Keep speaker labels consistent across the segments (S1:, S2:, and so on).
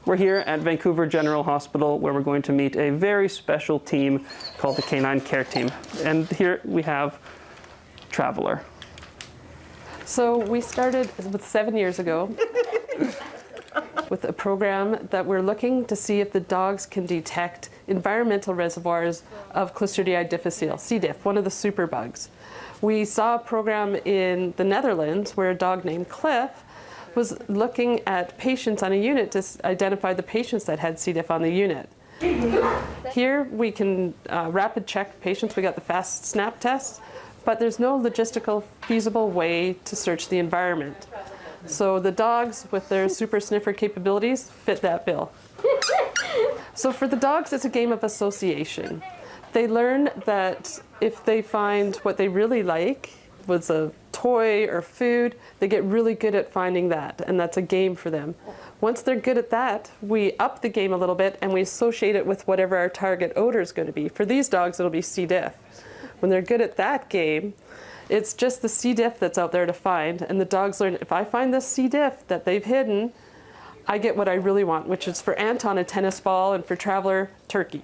S1: We're here at Vancouver General Hospital where we're going to meet a very special team called the Canine Care Team. And here we have Traveler.
S2: So we started 7 years ago with a program that we're looking to see if the dogs can detect environmental reservoirs of Clostridium difficile, C. diff, one of the superbugs. We saw a program in the Netherlands where a dog named Cliff was looking at patients on a unit to identify the patients that had C. diff on the unit. Here we can rapid check patients. We got the fast snap test, but there's no logistical feasible way to search the environment. So the dogs with their super sniffer capabilities fit that bill. So for the dogs, it's a game of association. They learn that if they find what they really like, was a toy or food, they get really good at finding that, and that's a game for them. Once they're good at that, we up the game a little bit and we associate it with whatever our target odor is going to be. For these dogs, it'll be C. diff. When they're good at that game, it's just the C. diff that's out there to find, and the dogs learn, if I find this C. diff that they've hidden, I get what I really want, which is for Anton a tennis ball and for Traveler, turkey.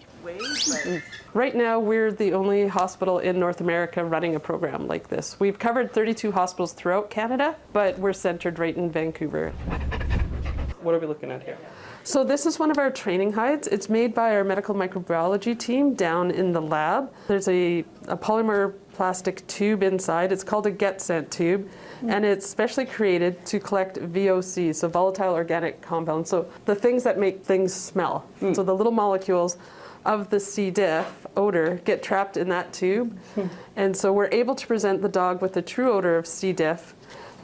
S2: Right now, we're the only hospital in North America running a program like this. We've covered 32 hospitals throughout Canada, but we're centered right in Vancouver.
S1: What are we looking at here?
S2: So this is one of our training hides. It's made by our medical microbiology team down in the lab. There's a polymer plastic tube inside. It's called a get-sent tube, and it's specially created to collect VOCs, so volatile organic compounds, so the things that make things smell. So the little molecules of the C. diff odor get trapped in that tube, and so we're able to present the dog with the true odor of C. diff,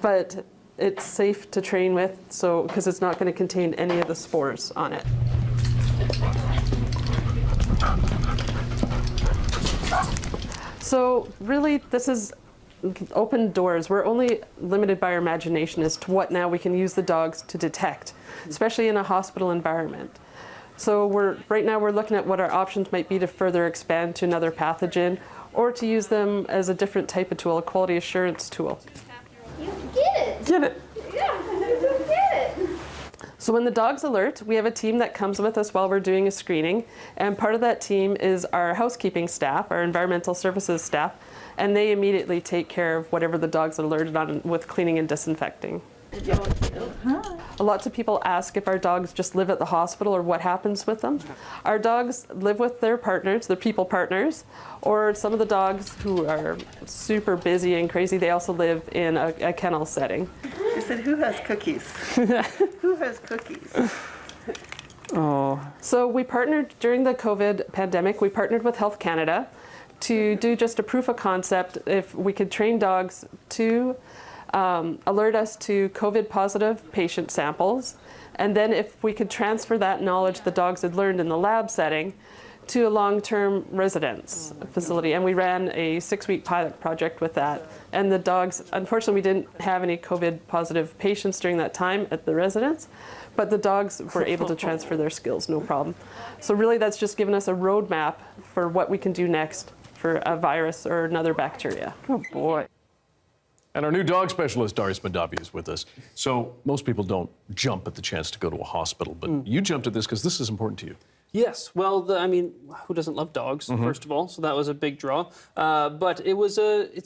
S2: but it's safe to train with, so because it's not going to contain any of the spores on it. So really, this is open doors. We're only limited by our imagination as to what now we can use the dogs to detect, especially in a hospital environment. So right now we're looking at what our options might be to further expand to another pathogen, or to use them as a different type of tool, a quality assurance tool.
S3: You get it.
S2: Get it.
S3: Yeah, you get it.
S2: So when the dog's alert, we have a team that comes with us while we're doing a screening, and part of that team is our housekeeping staff, our environmental services staff, and they immediately take care of whatever the dog's alerted on with cleaning and disinfecting. Lots of people ask if our dogs just live at the hospital or what happens with them. Our dogs live with their partners, their people partners, or some of the dogs who are super busy and crazy, they also live in a kennel setting.
S4: I said, who has cookies? Who has cookies?
S1: Oh.
S2: So we partnered during the COVID pandemic, we partnered with Health Canada to do just a proof of concept if we could train dogs to alert us to COVID positive patient samples, and then if we could transfer that knowledge the dogs had learned in the lab setting to a long-term residence facility. And we ran a 6-week pilot project with that. And the dogs, unfortunately, we didn't have any COVID positive patients during that time at the residence, but the dogs were able to transfer their skills, no problem. So really that's just given us a roadmap for what we can do next for a virus or another bacteria.
S1: Good boy.
S5: And our new dog specialist, Darius Mandavi, is with us. So most people don't jump at the chance to go to a hospital, but you jumped at this because this is important to you.
S1: Yes, well, I mean, who doesn't love dogs, first of all? So that was a big draw. But it's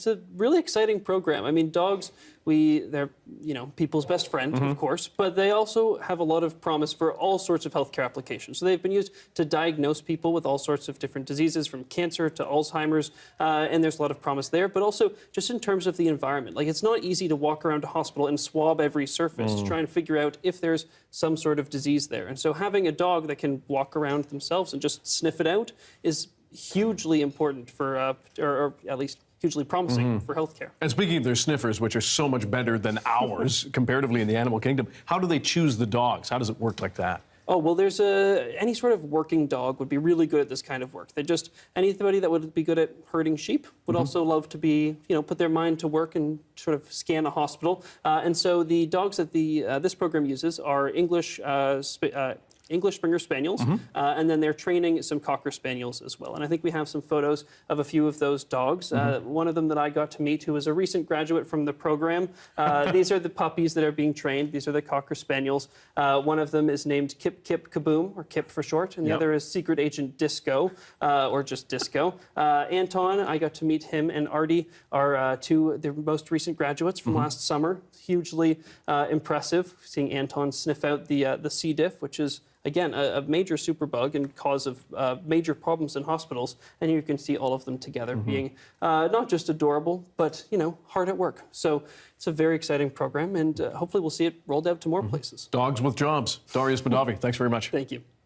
S1: a really exciting program. I mean, dogs, they're, people's best friend, of course, but they also have a lot of promise for all sorts of healthcare applications. So they've been used to diagnose people with all sorts of different diseases, from cancer to Alzheimer's, and there's a lot of promise there. But also, just in terms of the environment, like, it's not easy to walk around a hospital and swab every surface to try and figure out if there's some sort of disease there. And so having a dog that can walk around themselves and just sniff it out is hugely important for, or at least hugely promising for healthcare.
S5: And speaking of their sniffers, which are so much better than ours comparatively in the animal kingdom, how do they choose the dogs? How does it work like that?
S1: Oh, well, there's any sort of working dog would be really good at this kind of work. Anybody that would be good at herding sheep would also love to be, put their mind to work and sort of scan a hospital. And so the dogs that this program uses are English English Springer Spaniels, and then they're training some Cocker Spaniels as well. And I think we have some photos of a few of those dogs. One of them that I got to meet, who was a recent graduate from the program. These are the puppies that are being trained. These are the Cocker Spaniels. One of them is named Kip Kip Kaboom, or Kip for short, and the other is Secret Agent Disco, or just Disco. Anton, I got to meet him, and Artie are two their most recent graduates from last summer. Hugely impressive seeing Anton sniff out the C. diff, which is, again, a major superbug and cause of major problems in hospitals. And here you can see all of them together being not just adorable, but, hard at work. So it's a very exciting program, and hopefully we'll see it rolled out to more places.
S5: Dogs with jobs. Darius Madavi, thanks very much.
S1: Thank you.